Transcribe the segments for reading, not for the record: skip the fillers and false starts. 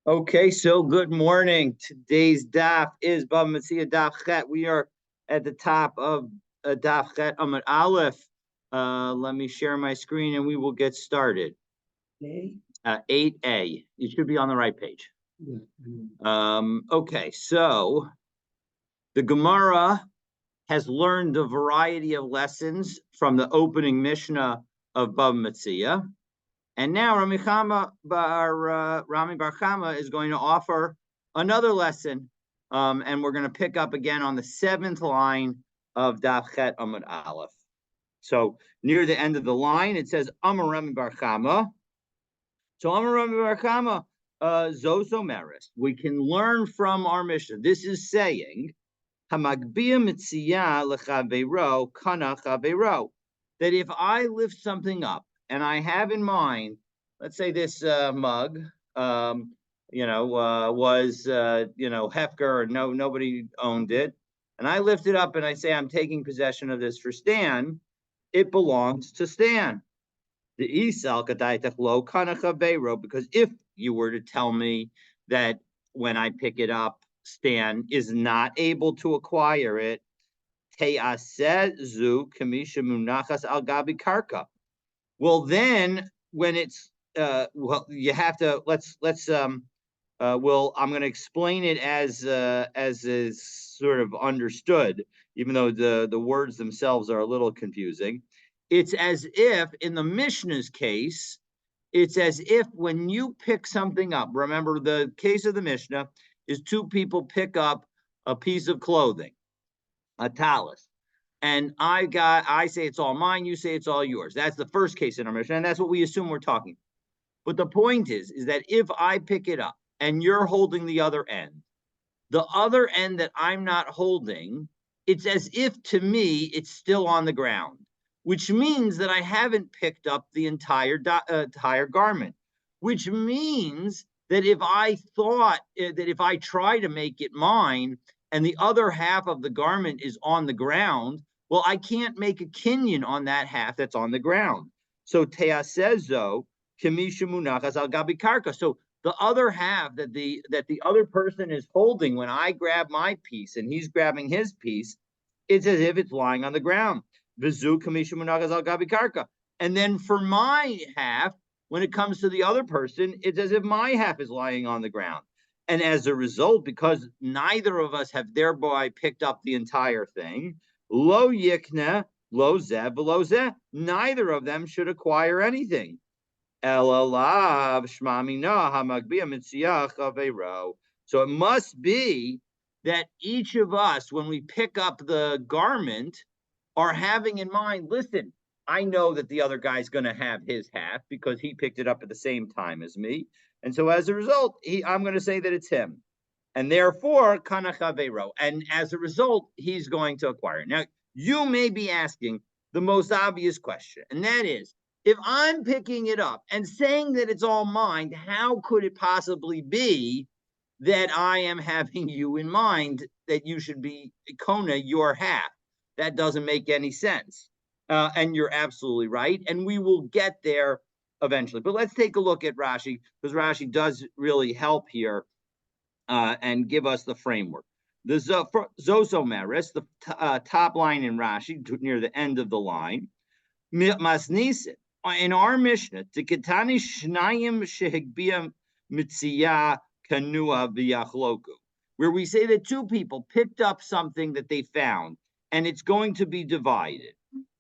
Okay, so good morning. Today's daf is Bava Metziah daf chet. We are at the top of daf chet Amud Aleph. Let me share my screen and we will get started. 8A. You should be on the right page. Okay, so the Gemara has learned a variety of lessons from the opening Mishnah of Bava Metziah. And now Rami Bar Chama is going to offer another lesson, and we're going to pick up again on the 7th line of Daf Chet Amud Aleph. So near the end of the line, it says Amar Rami Bar Chama. So Amar Rami Bar Chama, Zoso Meris. We can learn from our Mishnah. This is saying Hamagbia Metziah Lechavero Kana Chavero, that if I lift something up and I have in mind, let's say this mug, was Hefker, or nobody owned it, and I lift it up and I say I'm taking possession of this for Stan, it belongs to Stan. The Isal Kadaitach Lo Kanachavero, because if you were to tell me that when I pick it up, Stan is not able to acquire it, Te'asezu Kamisha Munachas Al Gabi Karka. Well, then when it's you have to I'm going to explain it as is sort of understood, even though the words themselves are a little confusing. It's as if in the Mishnah's case, it's as if when you pick something up, remember the case of the Mishnah is two people pick up a piece of clothing, a talus. And I say it's all mine, you say it's all yours. That's the first case in our Mishnah, and that's what we assume we're talking. But the point is that if I pick it up and you're holding the other end that I'm not holding, it's as if to me it's still on the ground, which means that I haven't picked up the entire garment, which means that if I thought that if I try to make it mine and the other half of the garment is on the ground, well, I can't make a kinyan on that half that's on the ground. So teasezo kimisha munachas al gabi karka. So the other half that the other person is holding when I grab my piece and he's grabbing his piece, it's as if it's lying on the ground. Vizu kamisha munachas al gabi karka. And then for my half, when it comes to the other person, it's as if my half is lying on the ground. And as a result, because neither of us have thereby picked up the entire thing, lo yikna, lo zeh, below zeh, neither of them should acquire anything. So it must be that each of us, when we pick up the garment, are having in mind, listen, I know that the other guy's going to have his half because he picked it up at the same time as me. And so as a result, I'm going to say that it's him. And therefore, kana chavero. And as a result, he's going to acquire it. Now, you may be asking the most obvious question, and that is, if I'm picking it up and saying that it's all mine, how could it possibly be that I am having you in mind that you should be Kona your half? That doesn't make any sense. And you're absolutely right. And we will get there eventually. But let's take a look at Rashi, because Rashi does really help here and give us the framework. The Zosomeris, the top line in Rashi, near the end of the line, Masnisin, in our Mishnah, Tikitani Shnayim Shehigbia Metziah Kanua V'Yachloku, where we say that two people picked up something that they found, and it's going to be divided.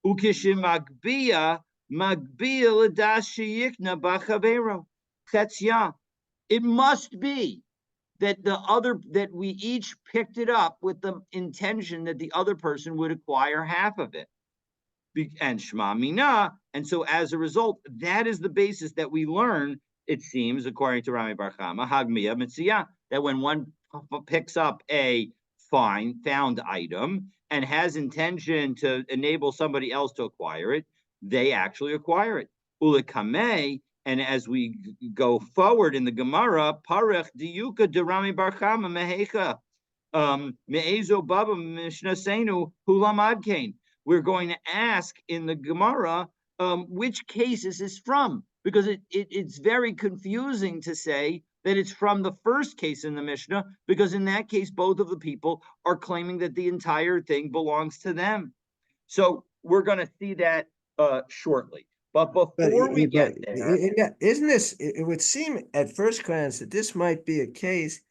Ukishimagbiya Magbiya Ladashiyikna Bachavero Chetzya. It must be that we each picked it up with the intention that the other person would acquire half of it. And Shema Mina, and so as a result, that is the basis that we learn, it seems, according to Rami Bar Chama, Hagmiya Metziah, that when one picks up a found item and has intention to enable somebody else to acquire it, they actually acquire it. Ulikameh, and as we go forward in the Gemara, Parech Diyuka de Rami Bar Chama Mehecha Me'ezo Bava Mishnah Seinu Hulam Adkain. We're going to ask in the Gemara which case is this from, because it's very confusing to say that it's from the first case in the Mishnah, because in that case, both of the people are claiming that the entire thing belongs to them. So we're going to see that shortly. But before we get there, isn't this? It would seem at first glance that this might be a case.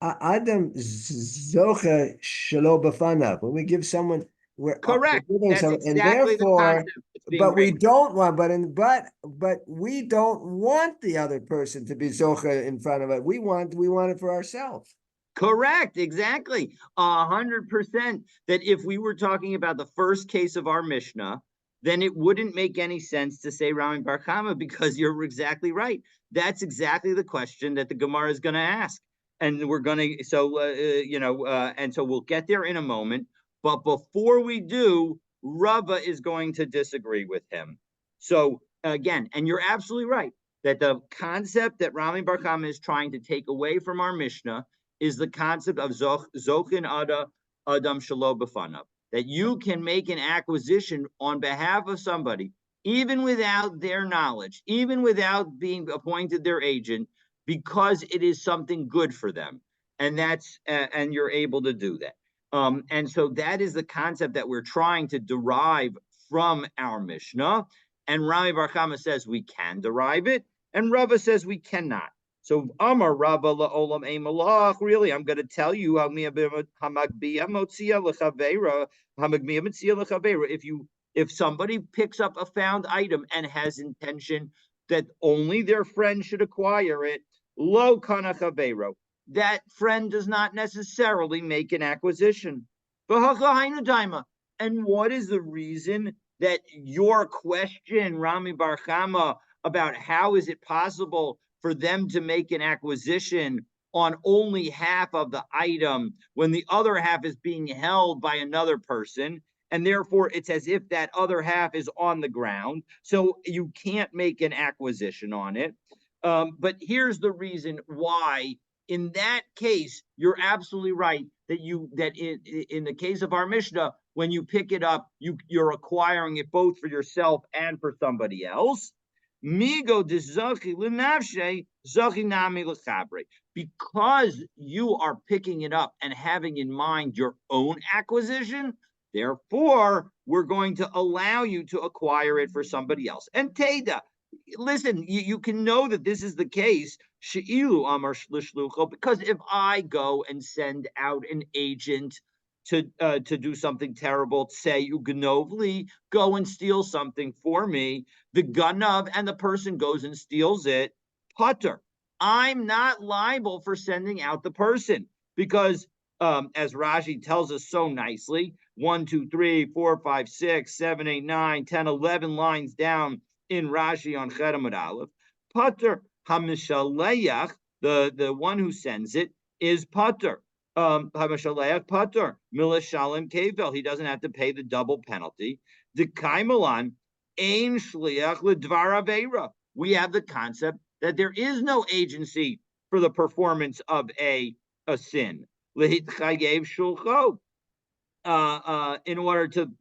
Adam zocha shelo b'fanav. When we give someone, we're correct. giving That's someone, and exactly the therefore, concept that's being but we raised. don't want, but we don't want the other person to be zocha in front of it. We want it for ourselves. Correct, exactly. 100%. That if we were talking about the first case of our Mishnah, then it wouldn't make any sense to say Rami Bar Chama, because you're exactly right. That's exactly the question that the Gemara is going to ask. And we're going to, so, and so we'll get there in a moment. But before we do, Rava is going to disagree with him. So again, and you're absolutely right, that the concept that Rami Bar Chama is trying to take away from our Mishnah is the concept of Zochin Adam Shelo B'fanav, that you can make an acquisition on behalf of somebody, even without their knowledge, even without being appointed their agent, because it is something good for them. And that's and you're able to do that. And so that is the concept that we're trying to derive from our Mishnah. And Rami Bar Chama says we can derive it, and Rava says we cannot. So Amar Rava la'olam ein malach. Really, I'm going to tell you if somebody picks up a found item and has intention that only their friend should acquire it, lo kana chavero, that friend does not necessarily make an acquisition. And what is the reason that your question, Rami Bar Chama, about how is it possible for them to make an acquisition on only half of the item when the other half is being held by another person, and therefore it's as if that other half is on the ground, so you can't make an acquisition on it. But here's the reason why. In that case, you're absolutely right that in the case of our Mishnah, when you pick it up, you're acquiring it both for yourself and for somebody else. Because you are picking it up and having in mind your own acquisition, therefore we're going to allow you to acquire it for somebody else. And Teda, listen, you can know that this is the case, because if I go and send out an agent to do something terrible, say Uganovli, go and steal something for me, the ganav and the person goes and steals it, putter. I'm not liable for sending out the person, because as Rashi tells us so nicely, 1, 2, 3, 4, 5, 6, 7, 8, 9, 10, 11 lines down in Rashi on Cherem Aleph, putter hamishaleach, the one who sends it is putter. Pater Mila Shalom Kevel. He doesn't have to pay the double penalty. The Kaimalan Ein Shliach Ledvar Aveira. We have the concept that there is no agency for the performance of a sin. Lehitchayev Shulcho. In order to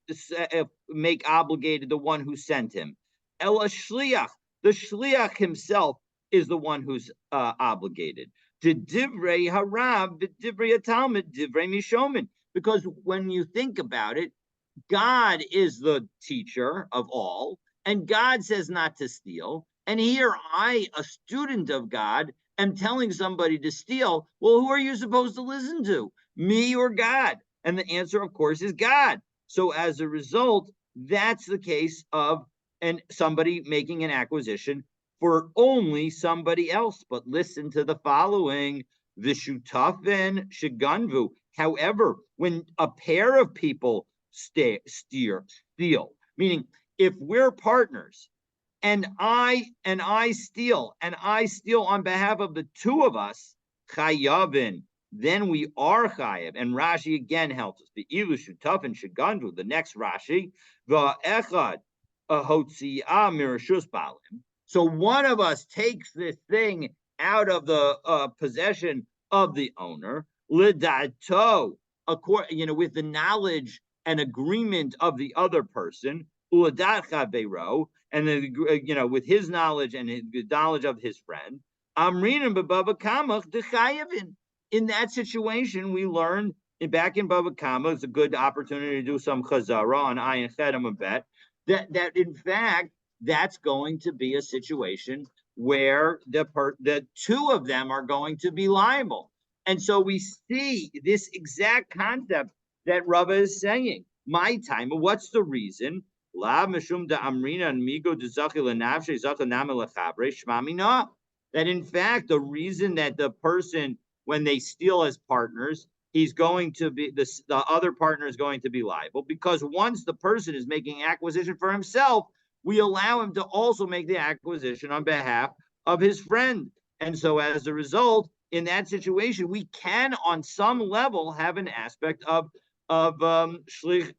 make obligated the one who sent him. Ela Shliach. The Shliach himself is the one who's obligated. Divrei Harav, Divrei Talmud, Divrei Mishomin. Because when you think about it, God is the teacher of all, and God says not to steal. And here I, a student of God, am telling somebody to steal. Well, who are you supposed to listen to? Me or God? And the answer, of course, is God. So as a result, that's the case of somebody making an acquisition for only somebody else. But listen to the following: Vishutafen Shiganvu. However, when a pair of people steal, meaning if we're partners and I steal on behalf of the two of us, chayavin, then we are chayav. And Rashi again helps us. The ilu shutafen Shiganvu. The next Rashi, va'echad hotziah mirashus balim. So one of us takes this thing out of the possession of the owner, lidato, with the knowledge and agreement of the other person, uladad chavero, and then with his knowledge and the knowledge of his friend. Amrinan b'Bava Kamach d'chayavin. In that situation, we learned back in Bava Kama, it's a good opportunity to do some chazara on Ayin Chedam bet that in fact that's going to be a situation where the two of them are going to be liable. And so we see this exact concept that Rava is saying. My time, what's the reason? That in fact, the reason that the person, when they steal as partners, he's going to be the other partner is going to be liable, because once the person is making acquisition for himself, we allow him to also make the acquisition on behalf of his friend. And so as a result, in that situation, we can on some level have an aspect of shlich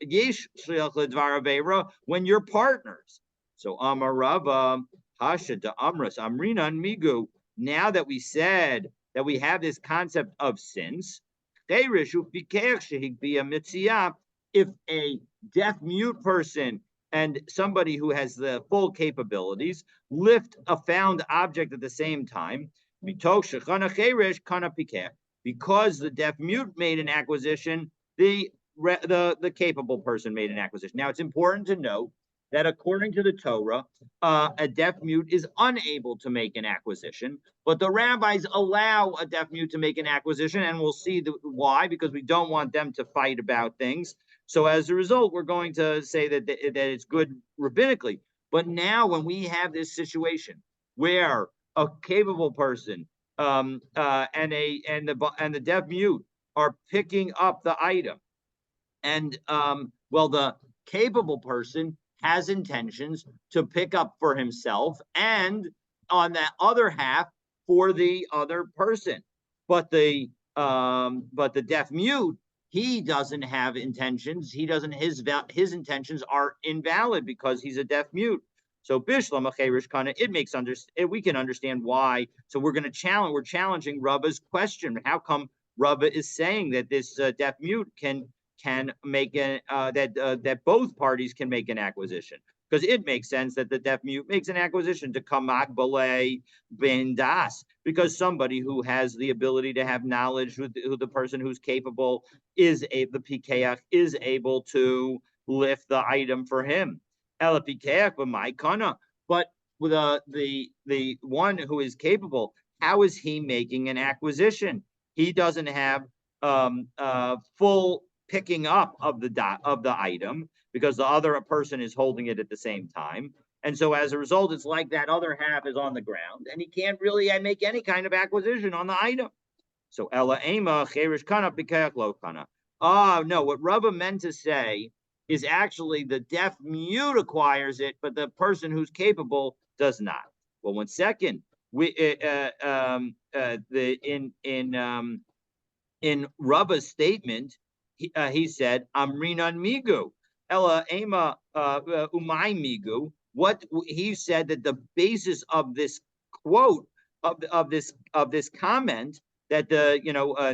yesh shliach ledvar avera when you're partners. So Amar Rava Hasha de Amras Amrinan Migu. Now that we said that we have this concept of sins, if a deaf mute person and somebody who has the full capabilities lift a found object at the same time, because the deaf mute made an acquisition, the capable person made an acquisition. Now, it's important to note that according to the Torah, a deaf mute is unable to make an acquisition, but the rabbis allow a deaf mute to make an acquisition, and we'll see why, because we don't want them to fight about things. So as a result, we're going to say that it's good rabbinically. But now when we have this situation where a capable person and the deaf mute are picking up the item, and the capable person has intentions to pick up for himself and on that other half for the other person, but the deaf mute, he doesn't have intentions. He doesn't. His intentions are invalid because he's a deaf mute. So Bishlam Acherish Kana, it makes we can understand why. So we're challenging Rava's question. How come Rava is saying that this deaf mute can make that both parties can make an acquisition? Because it makes sense that the deaf mute makes an acquisition to kamak balei ben das, because somebody who has the ability to have knowledge, who the person who's capable the pikeach is able to lift the item for him. Ela pikeach b'mai kana, but with the one who is capable, how is he making an acquisition? He doesn't have full picking up of the item, because the other person is holding it at the same time. And so as a result, it's like that other half is on the ground and he can't really make any kind of acquisition on the item. So Ella Ema Cherish Kana Pikach Lo Kana. No, what Rava meant to say is actually the deaf mute acquires it, but the person who's capable does not. Well, 1 second. In Rava's statement, he said, Amrinan Migu, Ella Ema Umay Migu. What he said, that the basis of this quote of this comment, that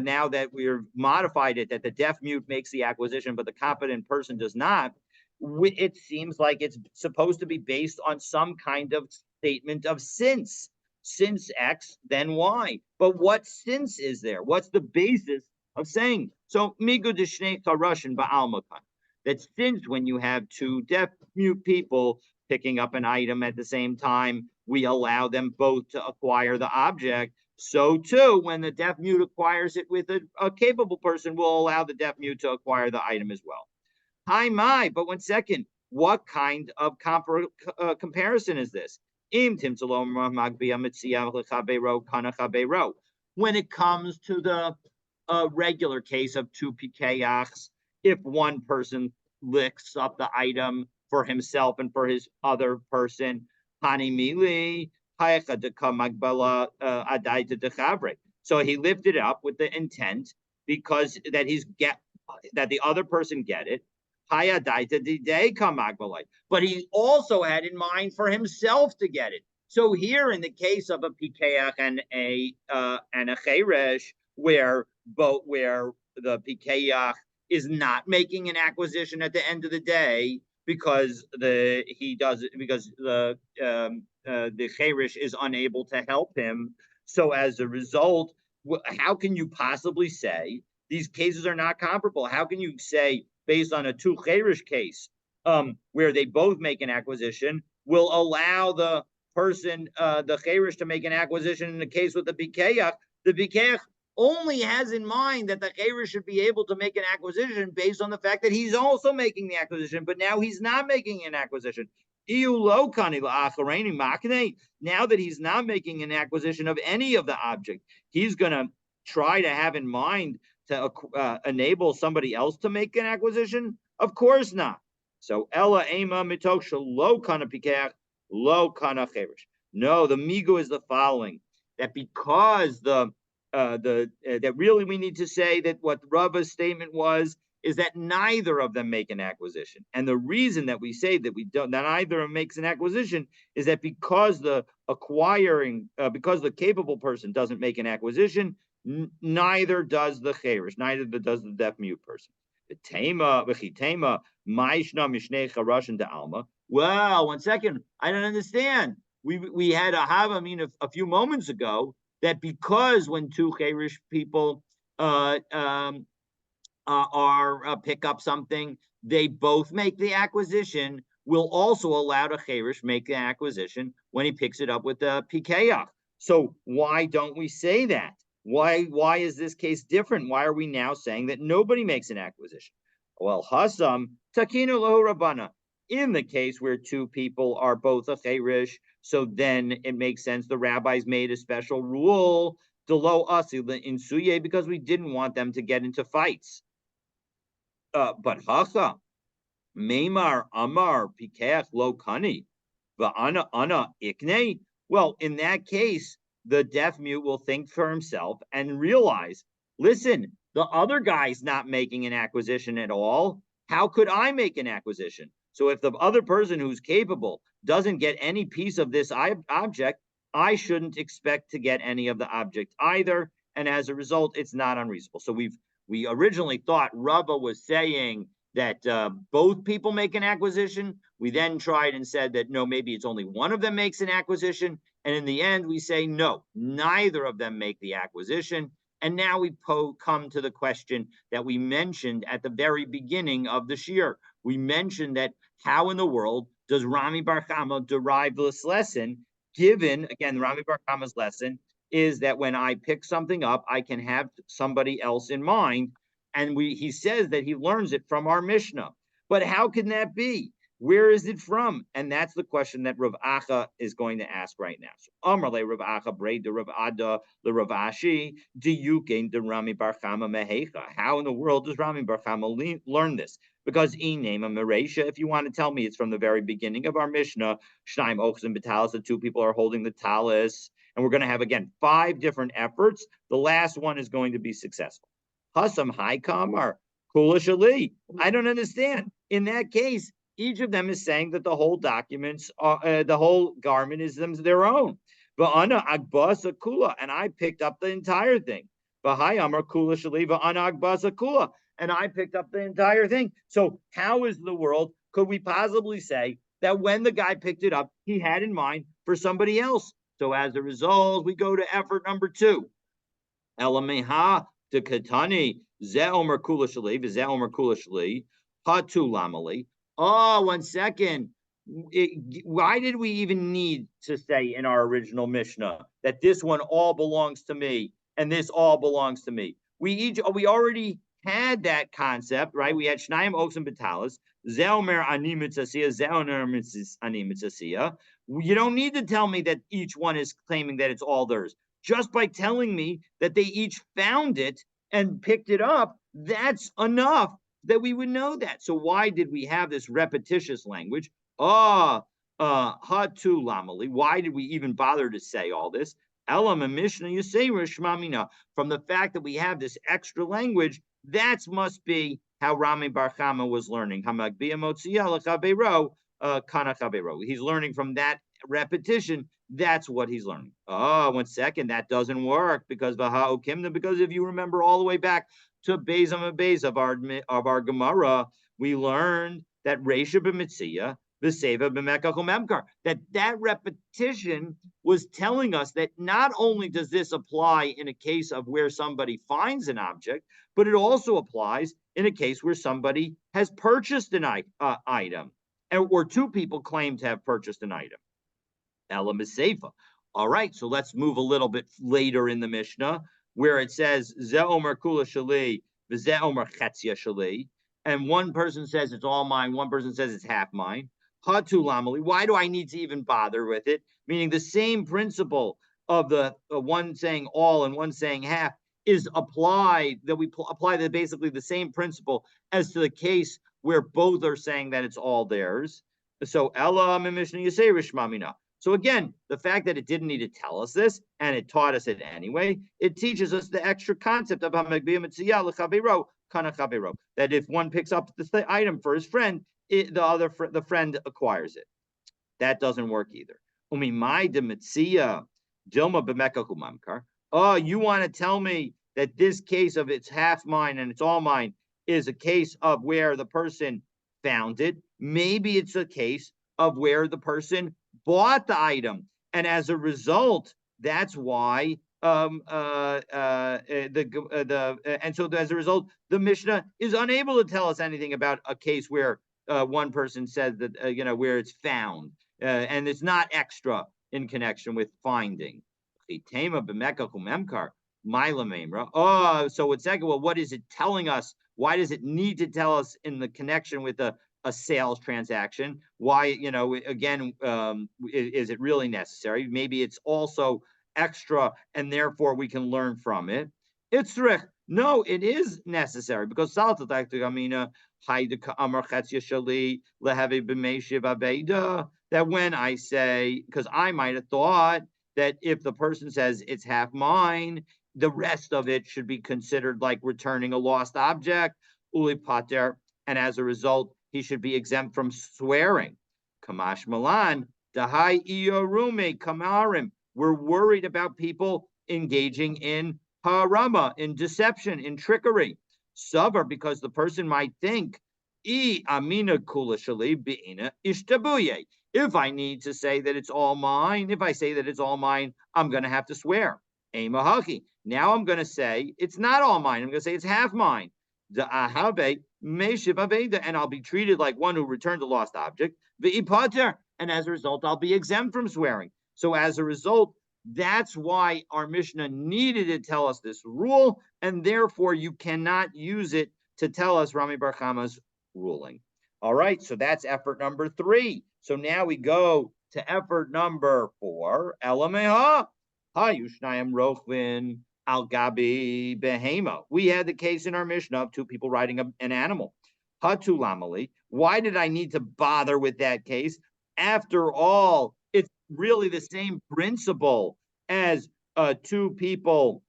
now that we've modified it, that the deaf mute makes the acquisition, but the competent person does not, it seems like it's supposed to be based on some kind of statement of since X, then Y. But what since is there? What's the basis of saying? So migu d'shnei tarushin ba'almakan. That since when you have two deaf mute people picking up an item at the same time, we allow them both to acquire the object. So too, when the deaf mute acquires it with a capable person, we'll allow the deaf mute to acquire the item as well. Hi, my, but 1 second. What kind of comparison is this? When it comes to the regular case of two pikeachs, if one person licks up the item for himself and for his other person, so he lifted it up with the intent because that the other person get it. But he also had in mind for himself to get it. So here, in the case of a pikeach and a cheresh, where the pikeach is not making an acquisition at the end of the day, because the cherish is unable to help him. So as a result, how can you possibly say these cases are not comparable? How can you say based on a two cherish case, where they both make an acquisition, will allow the person, the cherish, to make an acquisition in the case with the bikeach? The bikeach only has in mind that the cherish should be able to make an acquisition based on the fact that he's also making the acquisition, but now he's not making an acquisition. Now that he's not making an acquisition of any of the object, he's going to try to have in mind to enable somebody else to make an acquisition? Of course not. So Ella Ema Mitok Shalo Kana Pikach, Lo Kana Cherish. No, the migu is the following: that because that really we need to say that what Rava's statement was is that neither of them make an acquisition. And the reason that we say that that neither of them makes an acquisition is that because the because the capable person doesn't make an acquisition, neither does the cherish, neither does the deaf mute person. Well, 1 second, I don't understand. We had a Havamina a few moments ago that because when two cherish people pick up something, they both make the acquisition, will also allow the cherish make the acquisition when he picks it up with the pikeach. So why don't we say that? Why is this case different? Why are we now saying that nobody makes an acquisition? Well, Hasam takinu lo rabana. In the case where two people are both a cherish, so then it makes sense the rabbis made a special rule, delo asi in suye, because we didn't want them to get into fights. But Hacha, Meimar Amar Pikech Lo Kani, Va'ana Ana Ikne. Well, in that case, the deaf mute will think for himself and realize, listen, the other guy's not making an acquisition at all. How could I make an acquisition? So if the other person who's capable doesn't get any piece of this object, I shouldn't expect to get any of the object either. And as a result, it's not unreasonable. So we originally thought Rava was saying that both people make an acquisition. We then tried and said that no, maybe it's only one of them makes an acquisition. And in the end, we say no, neither of them make the acquisition. And now we come to the question that we mentioned at the very beginning of the shiur. We mentioned that how in the world does Rami Bar Chama derive this lesson, given, again, Rami Bar Chama's lesson is that when I pick something up, I can have somebody else in mind. And he says that he learns it from our Mishnah. But how can that be? Where is it from? And that's the question that Rav Acha is going to ask right now. So, Amarle Rav Acha Brei de Rav Ada the Rav Ashi Diyukein de Rami Bar Chama Mehecha. How in the world does Rami Bar Chama learn this? Because Inema Meresha, if you want to tell me it's from the very beginning of our Mishnah, Shnaim Ochs and Batalis, the two people are holding the talis, and we're going to have again 5 different efforts. The last one is going to be successful. Hasam Hai Kamar Kula Shali. I don't understand. In that case, each of them is saying that the whole documents, the whole garment is their own. Va'ana agbasa kula, and I picked up the entire thing. V'hai amar kula shali va'ana agbasa kula, and I picked up the entire thing. So how is the world could we possibly say that when the guy picked it up, he had in mind for somebody else? So as a result, we go to effort number 2. Elameha to katani ze omer kula shali v'ze omer kula shali hatu lamali. Oh, 1 second. Why did we even need to say in our original Mishnah that this one all belongs to me and this all belongs to me? We already had that concept, right? We had Shnayim Oaks and Batalis, Zeomer Ani Mitzasiya, Zeoner Ani Mitzasiya. You don't need to tell me that each one is claiming that it's all theirs. Just by telling me that they each found it and picked it up, that's enough that we would know that. So why did we have this repetitious language? Hatu lamali. Why did we even bother to say all this? Elam and Mishnah Yisera Shmamina. From the fact that we have this extra language, that must be how Rami Bar Chama was learning. He's learning from that repetition. That's what he's learning. Oh, 1 second, that doesn't work because if you remember all the way back to Beis Amabez of our Gemara, we learned that Reisha b'Metziah, v'Seva b'Mekach u'Memkar, that repetition was telling us that not only does this apply in a case of where somebody finds an object, but it also applies in a case where somebody has purchased an item, or two people claim to have purchased an item. Elam is Seifa. All right, so let's move a little bit later in the Mishnah where it says Ze Omer Kula Shali, Ze Omer Chetzia Shali, and one person says it's all mine, one person says it's half mine. Hatu Lamali. Why do I need to even bother with it? Meaning the same principle of the one saying all and one saying half is applied, that we apply the basically the same principle as to the case where both are saying that it's all theirs. So Ella Mishnah Yisei Rishmamina. So again, the fact that it didn't need to tell us this, and it taught us it anyway, it teaches us the extra concept of that if one picks up the item for his friend, the friend acquires it. That doesn't work either. Oh, you want to tell me that this case of it's half mine and it's all mine is a case of where the person found it? Maybe it's a case of where the person bought the item, and as a result, that's why and so as a result, the Mishnah is unable to tell us anything about a case where one person said that where it's found, and it's not extra in connection with finding. Oh, so it's like, well, what is it telling us? Why does it need to tell us in the connection with a sales transaction? Why, again, is it really necessary? Maybe it's also extra, and therefore we can learn from it. It's no, it is necessary because that when I say, because I might have thought that if the person says it's half mine, the rest of it should be considered like returning a lost object, uli pater, and as a result, he should be exempt from swearing. Kamash Malan, Dahai Iyorume Kamarim. We're worried about people engaging in harama, in deception, in trickery. Savar, because the person might think, I amina kula shali beina ishtabuye. If I need to say that it's all mine, if I say that it's all mine, I'm going to have to swear. Amahaki. Now I'm going to say it's not all mine. I'm going to say it's half mine. The ahabe and I'll be treated like one who returned a lost object. And as a result, I'll be exempt from swearing. So as a result, that's why our Mishnah needed to tell us this rule, and therefore you cannot use it to tell us Rami Bar Chama's ruling. All right, so that's effort number 3. So now we go to effort number 4. Elameha Hayushnayim Rochvin Al Gabi Behema. We had the case in our Mishnah of two people riding an animal. Hatulamali. Why did I need to bother with that case? After all, it's really the same principle as two people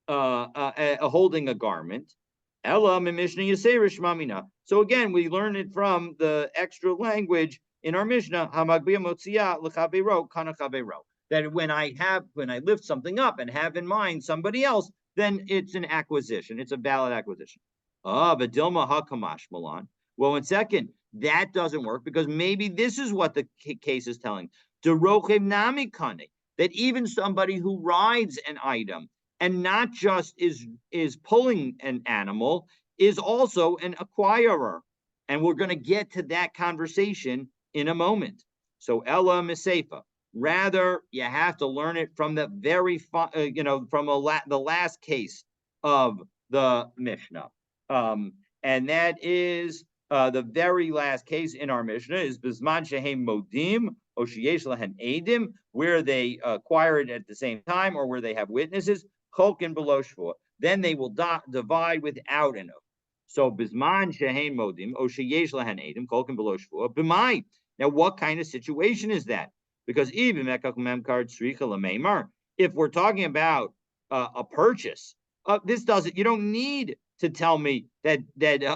holding a garment. Ella Mishnah Yiserish Mamina. So again, we learn it from the extra language in our Mishnah. Hamagbia Motzia L'chabero Kanachabero. That when I lift something up and have in mind somebody else, then it's an acquisition. It's a valid acquisition. But Dilma Hakamash Milan. Well, in second, that doesn't work because maybe this is what the case is telling. That even somebody who rides an item and not just is pulling an animal is also an acquirer. And we're going to get to that conversation in a moment. So Ella Misefa. Rather, you have to learn it from the the last case of the Mishnah. And that is the very last case in our Mishnah is Bizman Shehem Modim or Sheyesh Lahen Edim, where they acquire it at the same time or where they have witnesses, Cholkin below Shvua. Then they will divide without an oath. So Bizman Shehem Modim or Sheyesh Lahen Edim, Cholkin below Shvua, B'mai. Now, what kind of situation is that? Because even if we're talking about a purchase, this doesn't. You don't need to tell me that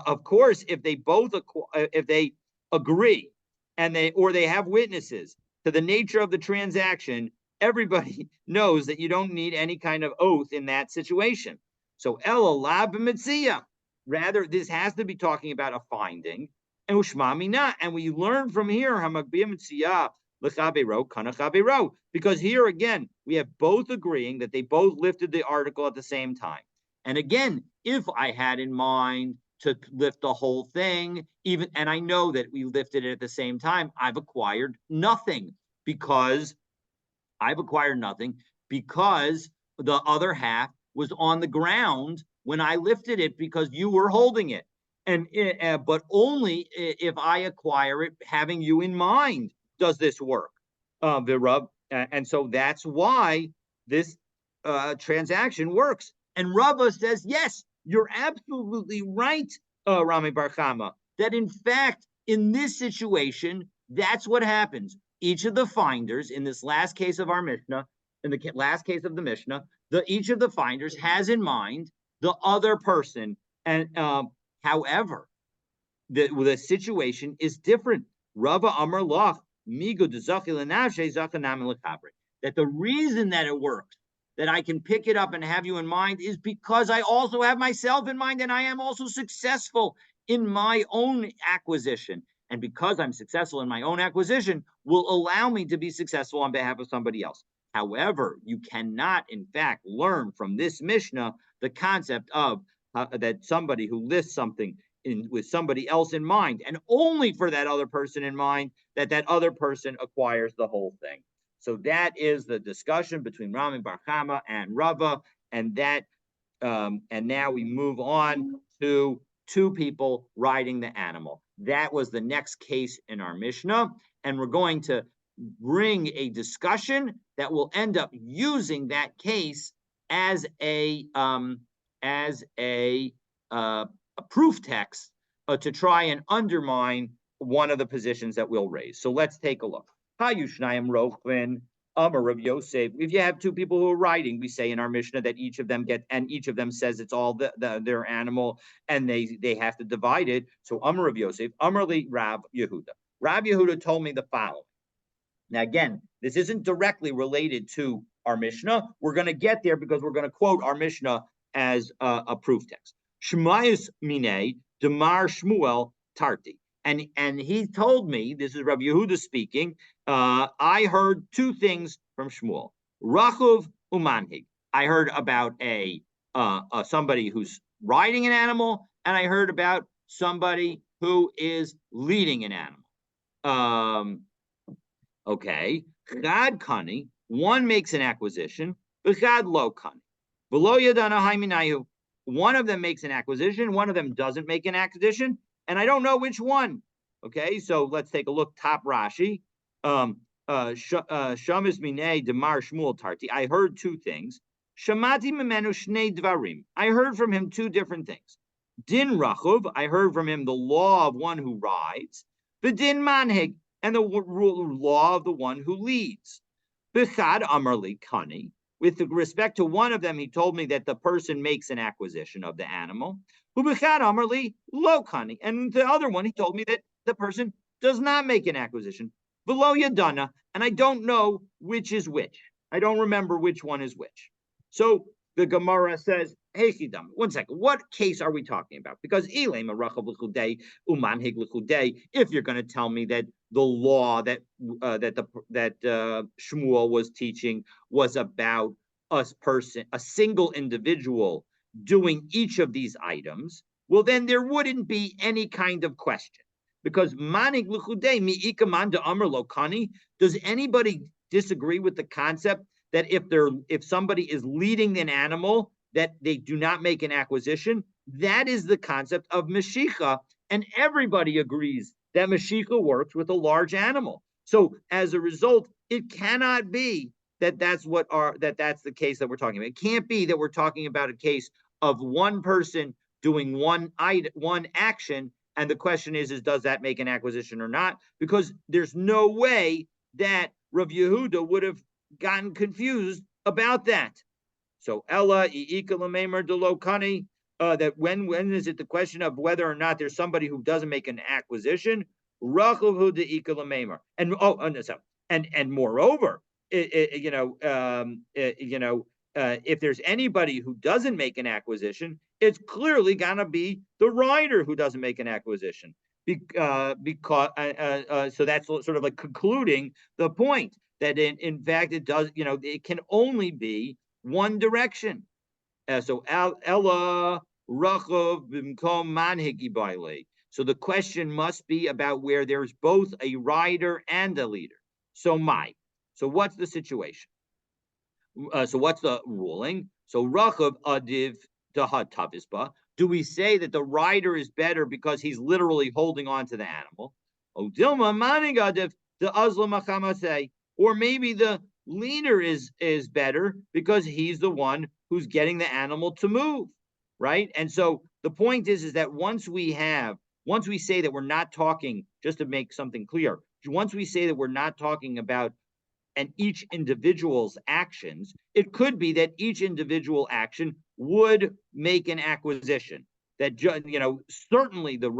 of course, if they both if they agree and they have witnesses to the nature of the transaction, everybody knows that you don't need any kind of oath in that situation. So Ela lab Metziah. Rather, this has to be talking about a finding. and ushmamina, and we learn from here Metziah because here again we have both agreeing that they both lifted the article at the same time. And again, if I had in mind to lift the whole thing, even and I know that we lifted it at the same time, I've acquired nothing because the other half was on the ground when I lifted it because you were holding it. And but only if I acquire it having you in mind does this work, Virub. And so that's why this transaction works. And Rava says, yes, you're absolutely right, Rami Bar Chama, that in fact, in this situation, that's what happens. Each of the finders in this last case of our Mishnah, in the last case of the Mishnah, each of the finders has in mind the other person. And however, the situation is different. Rava Amar Lach, Migu that the reason that it works, that I can pick it up and have you in mind, is because I also have myself in mind and I am also successful in my own acquisition. And because I'm successful in my own acquisition, will allow me to be successful on behalf of somebody else. However, you cannot, in fact, learn from this Mishnah the concept of that somebody who lists something with somebody else in mind, and only for that other person in mind, that other person acquires the whole thing. So that is the discussion between Rami Bar Chama and Rava, and now we move on to two people riding the animal. That was the next case in our Mishnah, and we're going to bring a discussion that will end up using that case as a proof text to try and undermine one of the positions that we'll raise. So let's take a look. Hayushnayim Rochvin, Amar of Yosef. If you have two people who are riding, we say in our Mishnah that each of them says it's all their animal, and they have to divide it. So Amar of Yosef, Amarli Rav Yehuda. Rav Yehuda told me the following. Now, again, this isn't directly related to our Mishnah. We're going to get there because we're going to quote our Mishnah as a proof text. Shmayus Mine, Demar Shmuel Tarti. And he told me, this is Rabbi Yehuda speaking, I heard two things from Shmuel. Rachuv Umanhig. I heard about somebody who's riding an animal, and I heard about somebody who is leading an animal. Okay. Chad Kani, one makes an acquisition, Chad Lo Kani. Below Yadana Haiminayu. One of them makes an acquisition, one of them doesn't make an acquisition, and I don't know which one. Okay, so let's take a look. Top Rashi. Shamis Mine Demar Shmuel Tarti. I heard two things. Shamati Memenu Shnei Dvarim. I heard from him two different things. Din Rachuv. I heard from him the law of one who rides. The Din Manhig, and the law of the one who leads. Bechad Amarli Kani. With respect to one of them, he told me that the person makes an acquisition of the animal. Ubechad Amarli Lo Kani. And the other one, he told me that the person does not make an acquisition. Below Yadana, and I don't know which is which. I don't remember which one is which. So the Gemara says, hey, Chidam, 1 second. What case are we talking about? Because if you're going to tell me that the law that Shmuel was teaching was about a single individual doing each of these items, well, then there wouldn't be any kind of question. Because manig l'chudei mi ikamanda amar lokani. Does anybody disagree with the concept that if somebody is leading an animal, that they do not make an acquisition? That is the concept of Mashicha, and everybody agrees that Mashicha works with a large animal. So as a result, it cannot be that's the case that we're talking about. It can't be that we're talking about a case of one person doing one action, and the question is does that make an acquisition or not? Because there's no way that Rav Yehuda would have gotten confused about that. So Ella Iika Lamemer Delokani, that when is it the question of whether or not there's somebody who doesn't make an acquisition? Rachuv de Iika Lamemer. And moreover, if there's anybody who doesn't make an acquisition, it's clearly gonna be the rider who doesn't make an acquisition. So that's sort of like concluding the point that in fact it does, it can only be one direction. So Ella Rachov Bimkom Manhigi Baile. So the question must be about where there's both a rider and a leader. So what's the situation? So what's the ruling? So Rachav Adiv Dahat Tavisba. Do we say that the rider is better because he's literally holding on to the animal? Oh, Dilma Manigadiv the Aslam. Or maybe the leader is better because he's the one who's getting the animal to move, right? And so the point is that once we say that we're not talking, just to make something clear, once we say that we're not talking about and each individual's actions, it could be that each individual action would make an acquisition. That certainly the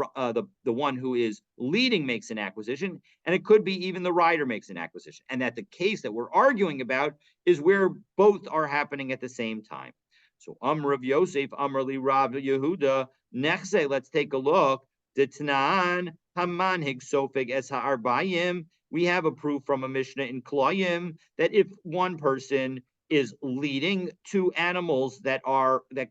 one who is leading makes an acquisition, and it could be even the rider makes an acquisition, and that the case that we're arguing about is where both are happening at the same time. So Amr of Yosef, Amr li Rav Yehuda, Nechse. Let's take a look. Ditnan Hamanhig Sofig es ha'arbayim. We have a proof from a Mishnah in Kloyim that if one person is leading two animals that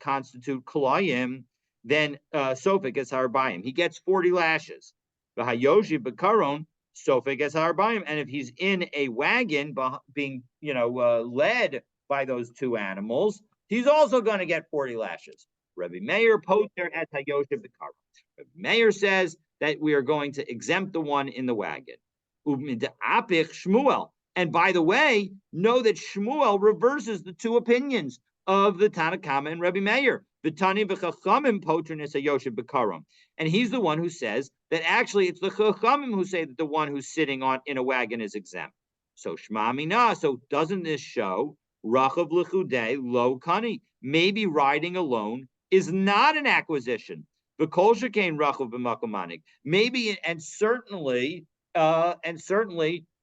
constitute Kloyim, then Sofik is Harbayim. He gets 40 lashes. V'hayoshi b'karon Sofik is Harbayim. And if he's in a wagon being led by those two animals, he's also going to get 40 lashes. Rabbi Meir poter at Hayoshi b'karon. Rabbi Meir says that we are going to exempt the one in the wagon. Shmuel. And by the way, know that Shmuel reverses the two opinions of the Tanakama and Rabbi Meir. And he's the one who says that actually it's the Chachamim who say that the one who's sitting in a wagon is exempt. So Shma Mina. So doesn't this show Rachav L'chudei Lo Kani? Maybe riding alone is not an acquisition. Maybe and certainly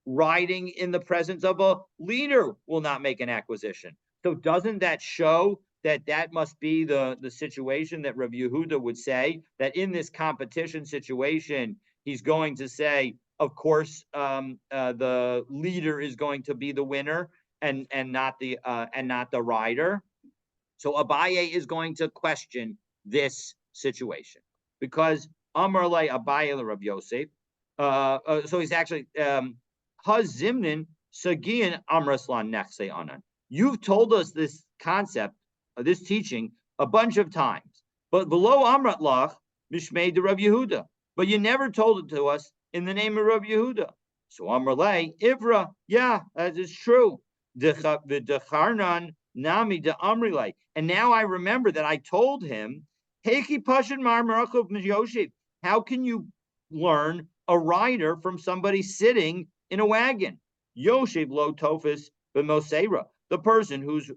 riding in the presence of a leader will not make an acquisition. So doesn't that show that must be the situation that Rabbi Yehuda would say, that in this competition situation, he's going to say, of course, the leader is going to be the winner and not the rider. So Abaye is going to question this situation because Amar le Abaye le Rabbi Yosef. So he's actually Hazimnin Sagian Amraslan Nechse Anan. You've told us this concept, this teaching, a bunch of times, but below Amrat Lach Mishmei de Rabbi Yehuda. But you never told it to us in the name of Rabbi Yehuda. So Amar le Ivra, yeah, that is true. V'decharnan Nami de Amrile. And now I remember that I told him, Heki Pashin Mar Marachov Yosef. How can you learn a rider from somebody sitting in a wagon? Yoshev lo tofis b'moseira. The person who's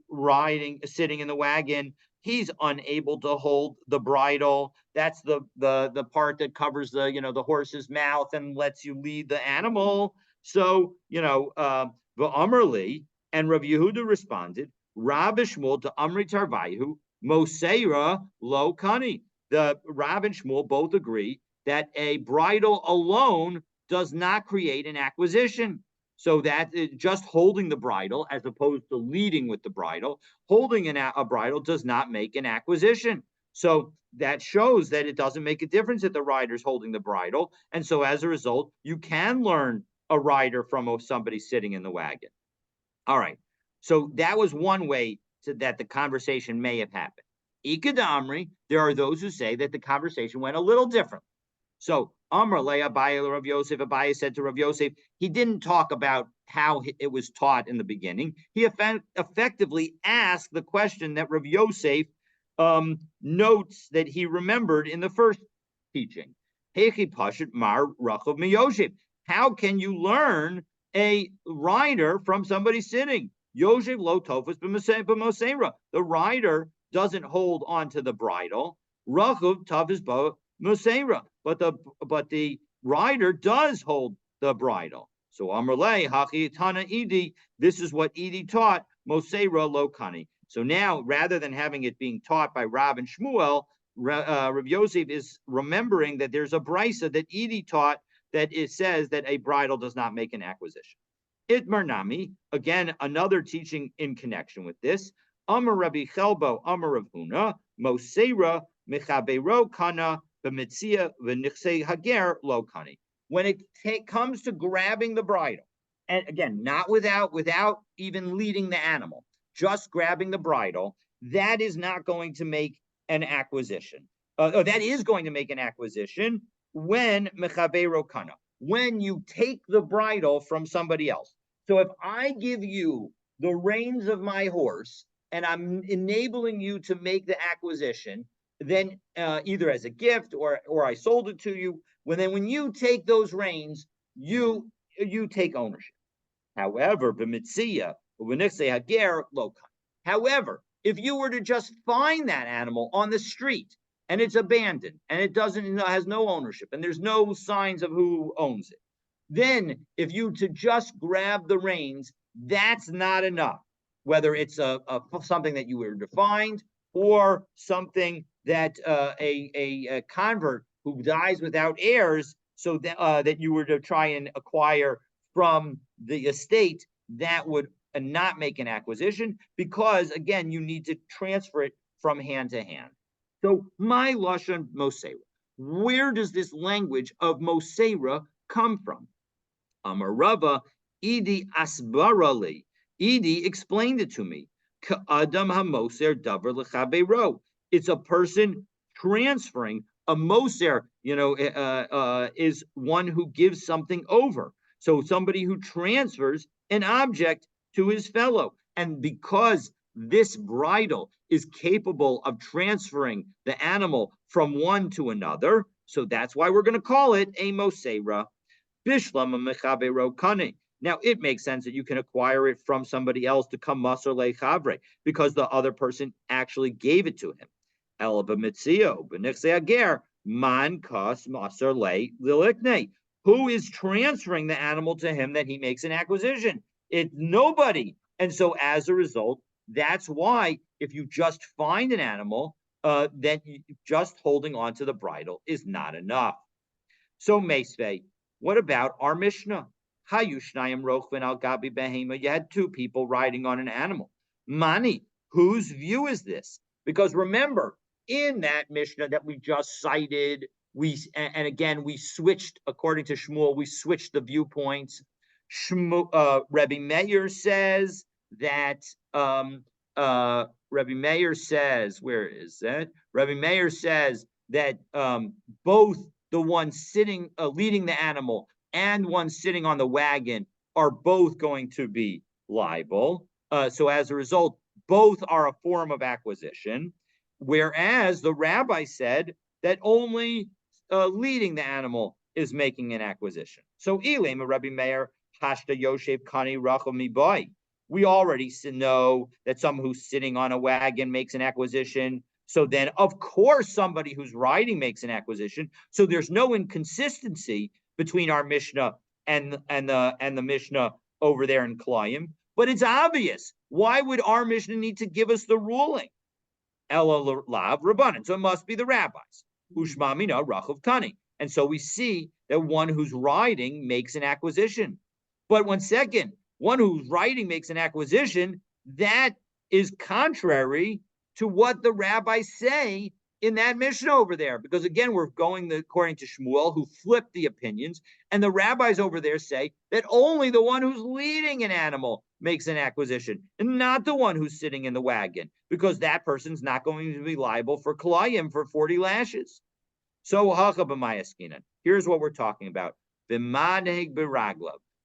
sitting in the wagon, he's unable to hold the bridle. That's the part that covers the horse's mouth and lets you lead the animal. So v'amerli, and Rav Yehuda responded, Rab Shmuel to Amri Tarvayu Moseira lo kani. The Rab and Shmuel both agree that a bridle alone does not create an acquisition. So that just holding the bridle, as opposed to leading with the bridle, holding a bridle does not make an acquisition. So that shows that it doesn't make a difference that the rider's holding the bridle. And so as a result, you can learn a rider from somebody sitting in the wagon. All right. So that was one way that the conversation may have happened. Ikadamri, there are those who say that the conversation went a little different. So Amr le Abaye Rav Yosef. Abaye said to Rav Yosef, he didn't talk about how it was taught in the beginning. He effectively asked the question that Rav Yosef notes that he remembered in the first teaching. Hechi Pashat Mar Rachav Miyosef. How can you learn a rider from somebody sitting? Yosef lo tofus b'moseira. The rider doesn't hold on to the bridle. Rachav tofus b'moseira. But the rider does hold the bridle. So Amrle Hachi Tana Idi. This is what Idi taught. Moseira lo kani. So now, rather than having it being taught by Rab and Shmuel, Rav Yosef is remembering that there's a brisa that Edie taught that it says that a bridle does not make an acquisition. Itmar Nami, again, another teaching in connection with this. Amar Rabbi Chelbo, Amar Rav Huna, Mosera, Mechabero Kana, B'Metziah, V'Nichsei Hager, Lo Kani. When it comes to grabbing the bridle, and again, not without even leading the animal, just grabbing the bridle, that is not going to make an acquisition. That is going to make an acquisition when Mechabero Kana, when you take the bridle from somebody else. So if I give you the reins of my horse and I'm enabling you to make the acquisition, then either as a gift or I sold it to you, when you take those reins, you take ownership. However, b'mitziah, hager lokan. However, if you were to just find that animal on the street and it's abandoned and it has no ownership and there's no signs of who owns it, then if you to just grab the reins, that's not enough. Whether it's something that you were to find or something that a convert who dies without heirs, so that you were to try and acquire from the estate, that would not make an acquisition because, again, you need to transfer it from hand to hand. So my lashon Mosera, where does this language of Mosera come from? Amarava, Idi asbarali. Idi explained it to me. Adam hamoser davar lechabero. It's a person transferring. A moser, is one who gives something over. So somebody who transfers an object to his fellow. And because this bridle is capable of transferring the animal from one to another, so that's why we're going to call it a mosera. Now, it makes sense that you can acquire it from somebody else to come masar lechavre because the other person actually gave it to him. Who is transferring the animal to him that he makes an acquisition? It's nobody. And so as a result, that's why if you just find an animal, then just holding on to the bridle is not enough. So Meisvei, what about our Mishnah? Hayushnayim rochvin al gabi behema. You had two people riding on an animal. Mani, whose view is this? Because remember, in that Mishnah that we just cited, again we switched according to Shmuel. We switched the viewpoints. Rabbi Meir says that. Rabbi Meir says, where is that? Rabbi Meir says that both the one sitting, leading the animal, and one sitting on the wagon are both going to be liable. So as a result, both are a form of acquisition. Whereas the rabbi said that only leading the animal is making an acquisition. So Elam, Rabbi Meir, Hashta Yoshev Kani Rachel Boy. We already know that someone who's sitting on a wagon makes an acquisition. So then, of course, somebody who's riding makes an acquisition. So there's no inconsistency between our Mishnah and the Mishnah over there in Klayim. But it's obvious. Why would our Mishnah need to give us the ruling? Ela lav rabbanan. So it must be the rabbis. Ushmamina rachav kani. And so we see that one who's riding makes an acquisition. But one second, one who's riding makes an acquisition. That is contrary to what the rabbis say in that Mishnah over there. Because again, we're going according to Shmuel, who flipped the opinions, and the rabbis over there say that only the one who's leading an animal makes an acquisition, and not the one who's sitting in the wagon, because that person's not going to be liable for kolayim for 40 lashes. So here's what we're talking about.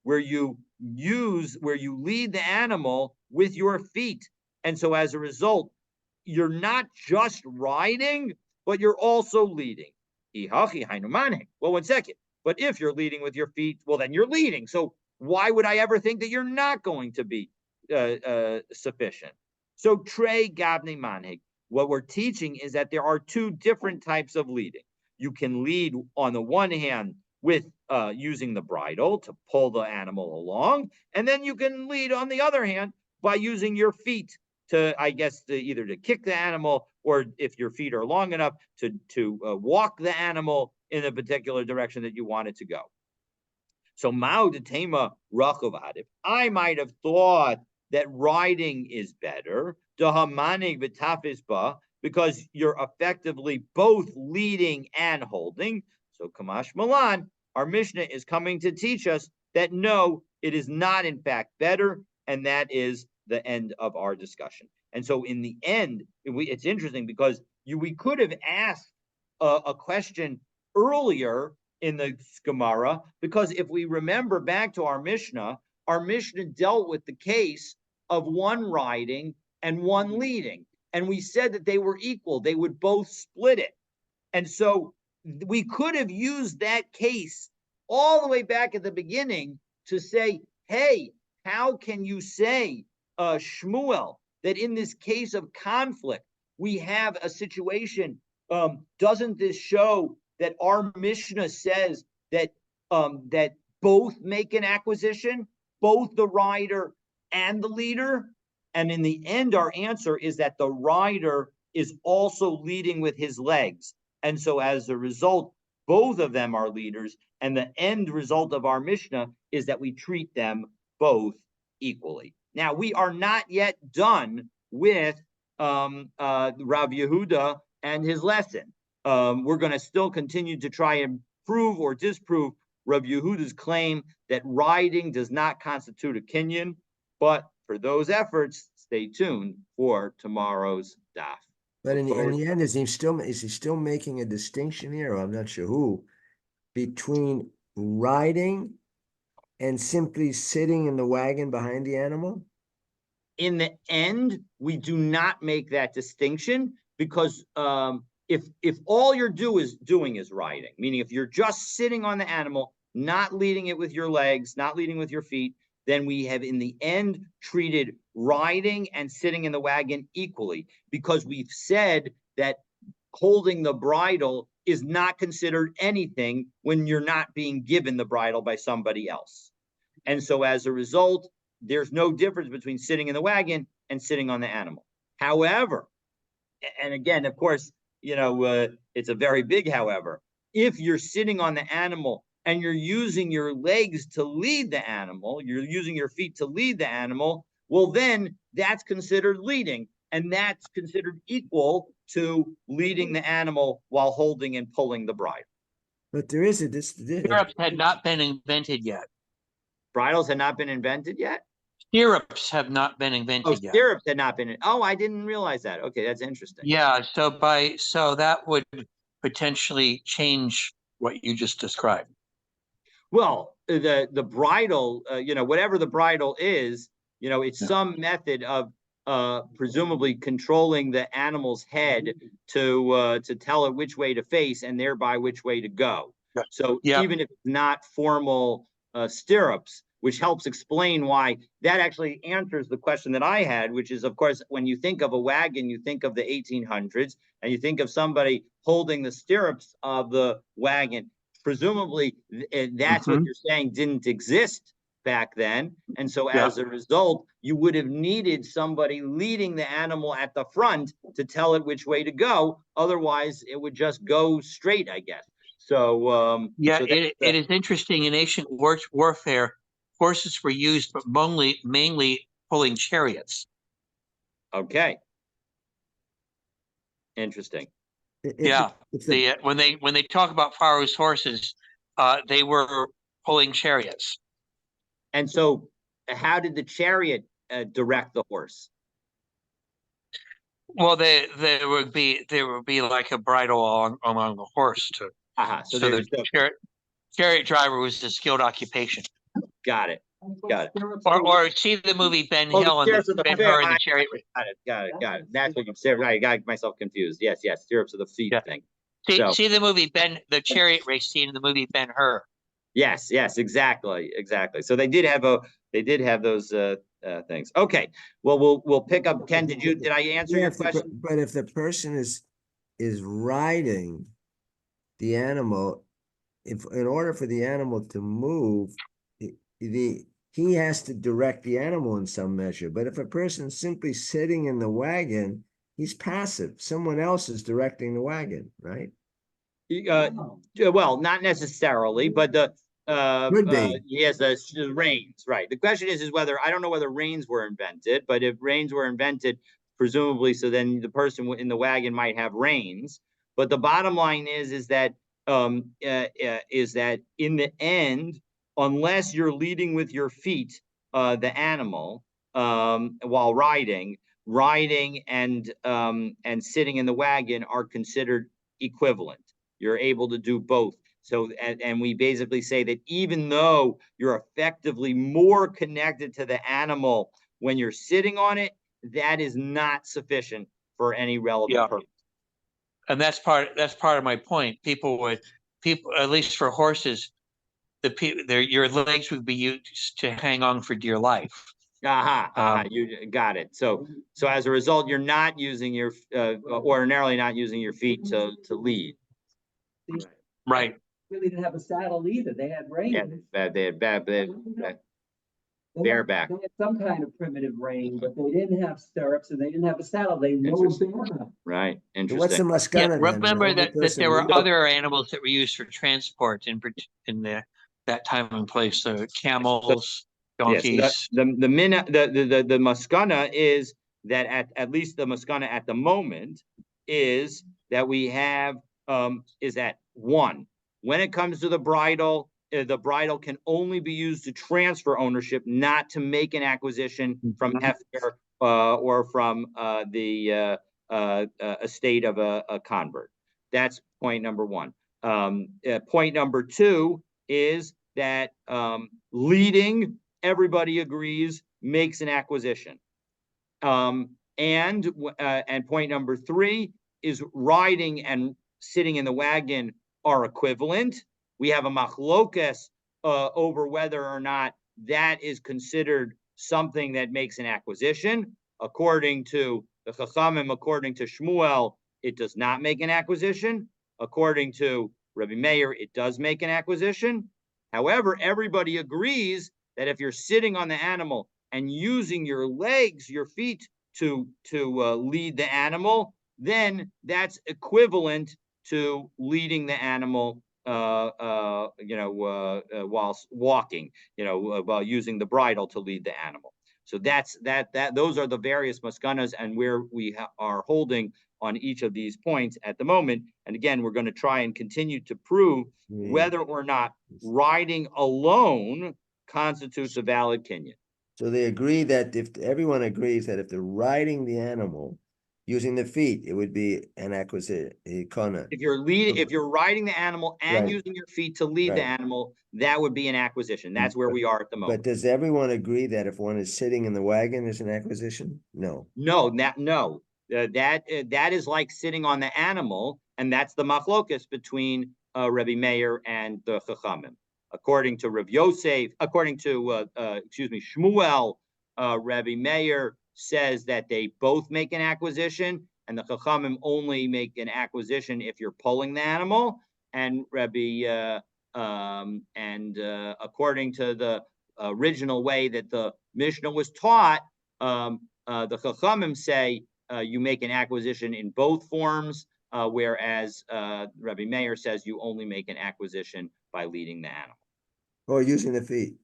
Where you lead the animal with your feet. And so as a result, you're not just riding, but you're also leading. Well, one second. But if you're leading with your feet, well, then you're leading. So why would I ever think that you're not going to be sufficient? So Trey Gabni Manhig, what we're teaching is that there are two different types of leading. You can lead on the one hand with using the bridle to pull the animal along, and then you can lead on the other hand by using your feet to, I guess, to either to kick the animal, or if your feet are long enough to walk the animal in a particular direction that you want it to go. So Mao de Tema Rachovat, if I might have thought that riding is better, because you're effectively both leading and holding. So Kamash Malan, our Mishnah is coming to teach us that no, it is not in fact better, and that is the end of our discussion. And so in the end, it's interesting because we could have asked a question earlier in the Gemara, because if we remember back to our Mishnah dealt with the case of one riding and one leading. And we said that they were equal, they would both split it. And so we could have used that case all the way back at the beginning to say, hey, how can you say, Shmuel, that in this case of conflict, we have a situation? Doesn't this show that our Mishnah says that that both make an acquisition, both the rider and the leader? And in the end, our answer is that the rider is also leading with his legs. And so as a result, both of them are leaders. And the end result of our Mishnah is that we treat them both equally. Now, we are not yet done with Rav Yehuda and his lesson. We're going to still continue to try and prove or disprove Rav Yehuda's claim that riding does not constitute a kinyan. But for those efforts, stay tuned for tomorrow's daf. But in the end, is he still making a distinction here? Or I'm not sure who, between riding and simply sitting in the wagon behind the animal? In the end, we do not make that distinction, because if all you're doing is riding, meaning if you're just sitting on the animal, not leading it with your legs, not leading with your feet, then we have in the end treated riding and sitting in the wagon equally, because we've said that holding the bridle is not considered anything when you're not being given the bridle by somebody else. And so as a result, there's no difference between sitting in the wagon and sitting on the animal. However, and again, of course, it's a very big however, if you're sitting on the animal and you're using your legs to lead the animal, you're using your feet to lead the animal, well, then that's considered leading. And that's considered equal to leading the animal while holding and pulling the bridle. But there is Stirrups had not been invented yet. Bridles had not been invented yet? Stirrups have not been invented yet. Stirrups had not been. Oh, I didn't realize that. Okay, that's interesting. Yeah, so that would potentially change what you just described. Well, the bridle, whatever the bridle is, it's some method of presumably controlling the animal's head to tell it which way to face and thereby which way to go. So even if it's not formal stirrups, which helps explain why that actually answers the question that I had, which is, of course, when you think of a wagon, you think of the 1800s, and you think of somebody holding the stirrups of the wagon. Presumably, that's what you're saying didn't exist back then. And so as a result, you would have needed somebody leading the animal at the front to tell it which way to go. Otherwise, it would just go straight, I guess. So, it is interesting. In ancient warfare, horses were used, but mainly pulling chariots. Okay. Interesting. When they talk about Pharaoh's horses, they were pulling chariots. And so, how did the chariot direct the horse? Well, there would be like a bridle along the horse to. So the chariot driver was a skilled occupation. Got it. Or see the movie Ben-Hur and the chariot. Got it. That's what you said. Right, I got myself confused. Yes, stirrups of the feet thing. See the movie the chariot race scene in the movie Ben-Hur. Yes, exactly. So they did have those things. Okay. Well, we'll pick up. Ken, did I answer your question? But if the person is riding the animal, if in order for the animal to move, he has to direct the animal in some measure. But if a person's simply sitting in the wagon, he's passive. Someone else is directing the wagon, right? Well, not necessarily, but Could be. he has the reins, right? The question is whether, I don't know whether reins were invented, but if reins were invented, presumably, so then the person in the wagon might have reins. But the bottom line is that in the end, unless you're leading with your feet, the animal while riding and sitting in the wagon are considered equivalent. You're able to do both. So, and we basically say that even though you're effectively more connected to the animal when you're sitting on it, that is not sufficient for any relevant purpose. And that's part of my point. People, at least for horses, your legs would be used to hang on for dear life. You got it. So as a result, you're not using your ordinarily not using your feet to lead. Right. Really didn't have a saddle either. They had reins. Yeah, they had bareback. They had some kind of primitive rein, but they didn't have stirrups and they didn't have a saddle. They rode bareback. Right. Interesting. What's the Muscana? Remember that there were other animals that were used for transport in that time and place. So camels, donkeys. Yes, the Muscana is that at least the Muscana at the moment is that we have is that one, when it comes to the bridle can only be used to transfer ownership, not to make an acquisition from Hefker or from the estate of a convert. That's point number one. Point number two is that leading, everybody agrees, makes an acquisition. And point number three is riding and sitting in the wagon are equivalent. We have a machlokas over whether or not that is considered something that makes an acquisition. According to the Chachamim, according to Shmuel, it does not make an acquisition. According to Rabbi Meir, it does make an acquisition. However, everybody agrees that if you're sitting on the animal and using your legs, your feet to lead the animal, then that's equivalent to leading the animal whilst walking, while using the bridle to lead the animal. So those are the various maskanas and where we are holding on each of these points at the moment. And again, we're going to try and continue to prove whether or not riding alone constitutes a valid kinyan. So they agree that if everyone agrees that if they're riding the animal using the feet, it would be an acquisition. If you're riding the animal and using your feet to lead the animal, that would be an acquisition. That's where we are at the moment. But does everyone agree that if one is sitting in the wagon is an acquisition? No. No. That is like sitting on the animal, and that's the machlokas between Rabbi Meir and the Chachamim. According to Rav Yosef, according to Shmuel, Rabbi Meir says that they both make an acquisition, and the Chachamim only make an acquisition if you're pulling the animal. And according to the original way that the Mishnah was taught, the Chachamim say you make an acquisition in both forms, whereas Rabbi Meir says you only make an acquisition by leading the animal. Or using the feet.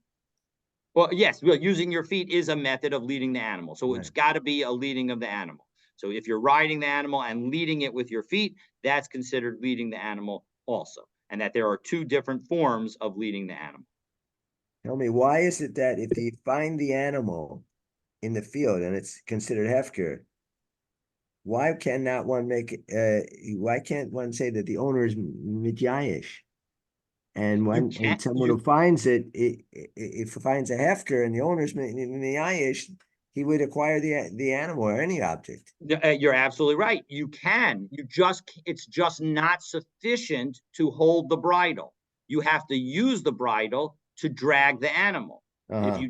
Well, yes, using your feet is a method of leading the animal. So it's got to be a leading of the animal. So if you're riding the animal and leading it with your feet, that's considered leading the animal also. And that there are two different forms of leading the animal. Tell me, why is it that if you find the animal in the field and it's considered hefker, why can't one say that the owner is mityayish? And someone who finds it, if finds a hefker and the owner's mityayish, he would acquire the animal or any object. You're absolutely right. You can. It's just not sufficient to hold the bridle. You have to use the bridle to drag the animal. If you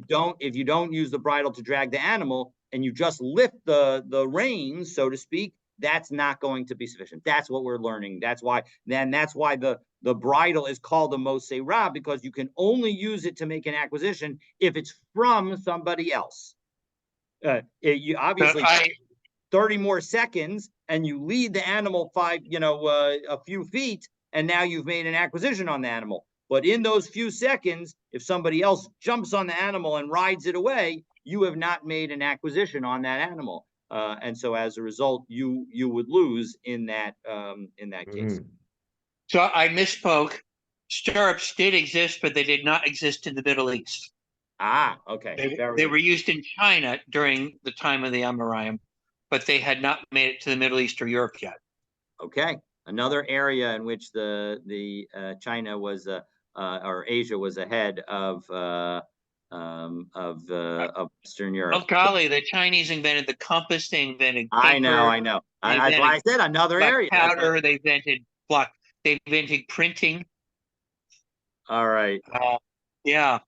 don't use the bridle to drag the animal and you just lift the reins, so to speak, that's not going to be sufficient. That's what we're learning. That's why the bridle is called a Mosera, because you can only use it to make an acquisition if it's from somebody else. You obviously 30 more seconds and you lead the animal a few feet, and now you've made an acquisition on the animal. But in those few seconds, if somebody else jumps on the animal and rides it away, you have not made an acquisition on that animal. And so as a result, you would lose in that case. So I misspoke. Stirrups did exist, but they did not exist in the Middle East. Ah, okay. They were used in China during the time of the Amoraim, but they had not made it to the Middle East or Europe yet. Okay, another area in which the China was or Asia was ahead of Western Europe. Oh golly, the Chinese invented the compass. They invented paper. I know. That's why I said another area. Powder. They invented block. They invented printing. All right. Yeah.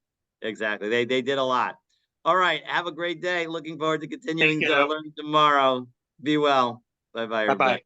Exactly. They did a lot. All right. Have a great day. Looking forward to continuing to learn tomorrow. Be well. Bye-bye, everybody. Bye-bye.